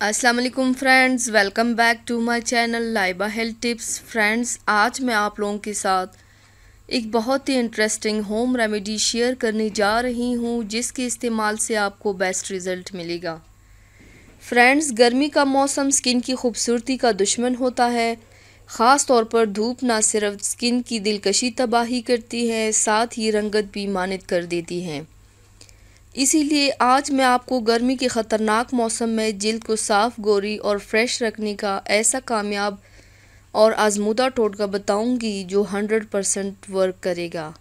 अस्सलाम वालेकुम friends, welcome back to my channel Laiba health tips. Friends, आज मैं आप लोगों के साथ एक बहुत ही इंटरेस्टिंग होम रेमेडी शेयर करने जा रही हूँ जिसके इस्तेमाल से आपको बेस्ट रिज़ल्ट मिलेगा। फ्रेंड्स, गर्मी का मौसम स्किन की खूबसूरती का दुश्मन होता है। ख़ास तौर पर धूप ना सिर्फ स्किन की दिलकशी तबाही करती है, साथ ही रंगत भी मानित कर देती है। इसीलिए आज मैं आपको गर्मी के ख़तरनाक मौसम में जिल्द को साफ़, गोरी और फ्रेश रखने का ऐसा कामयाब और आजमूदा टोटका बताऊंगी जो 100% वर्क करेगा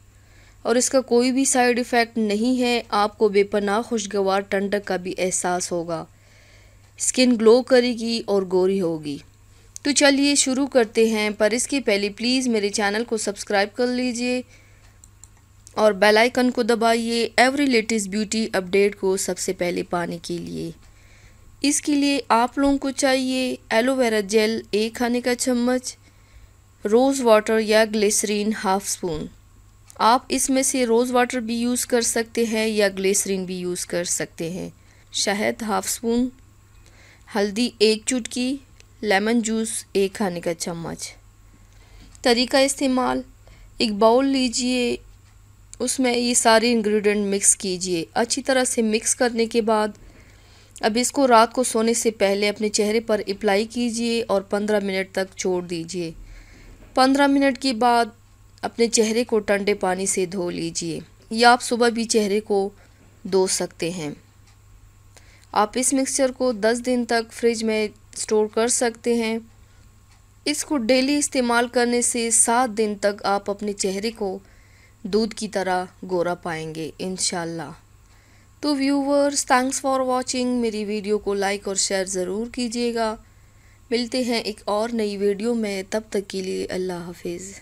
और इसका कोई भी साइड इफ़ेक्ट नहीं है। आपको बेपनाह खुशगवार ठंडक का भी एहसास होगा, स्किन ग्लो करेगी और गोरी होगी। तो चलिए शुरू करते हैं, पर इसके पहले प्लीज़ मेरे चैनल को सब्सक्राइब कर लीजिए और बेल आइकन को दबाइए एवरी लेटेस्ट ब्यूटी अपडेट को सबसे पहले पाने के लिए। इसके लिए आप लोगों को चाहिए एलोवेरा जेल 1 खाने का चम्मच, रोज़ वाटर या ग्लिसरीन हाफ स्पून। आप इसमें से रोज़ वाटर भी यूज़ कर सकते हैं या ग्लिसरीन भी यूज़ कर सकते हैं। शहद हाफ स्पून, हल्दी 1 चुटकी, लेमन जूस 1 खाने का चम्मच। तरीका इस्तेमाल: एक बाउल लीजिए, उसमें ये सारे इंग्रेडिएंट मिक्स कीजिए। अच्छी तरह से मिक्स करने के बाद अब इसको रात को सोने से पहले अपने चेहरे पर अप्लाई कीजिए और 15 मिनट तक छोड़ दीजिए। 15 मिनट के बाद अपने चेहरे को ठंडे पानी से धो लीजिए या आप सुबह भी चेहरे को धो सकते हैं। आप इस मिक्सचर को 10 दिन तक फ्रिज में स्टोर कर सकते हैं। इसको डेली इस्तेमाल करने से 7 दिन तक आप अपने चेहरे को दूध की तरह गोरा पाएंगे इंशाल्लाह। तो व्यूवर्स, थैंक्स फॉर वॉचिंग। मेरी वीडियो को लाइक और शेयर ज़रूर कीजिएगा। मिलते हैं एक और नई वीडियो में, तब तक के लिए अल्लाह हाफिज़।